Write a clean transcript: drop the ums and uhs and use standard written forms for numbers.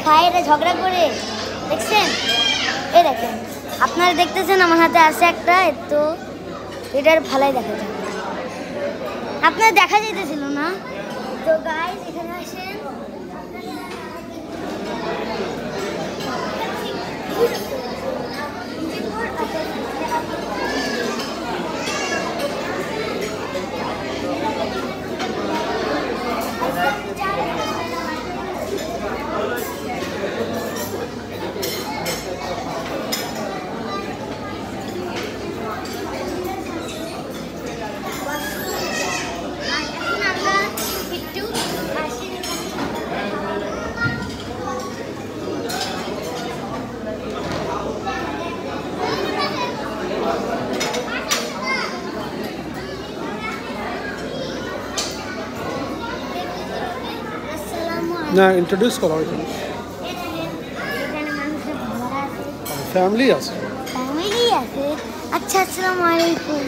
খায়, এরা ঝগড়া করে, দেখছেন? এই দেখেন, আপনারা দেখতেছেন আমার হাতে আছে একটা, তো এটার ভালোই দেখা যায়, আপনার দেখা যাইতেছিল না। তো গাইস এখানে আসেন, না ইন্ট্রোডিউস করা এখানে ফ্যামিলি আছে। ফ্যামিলি আছে। আচ্ছা, আসসালামু আলাইকুম।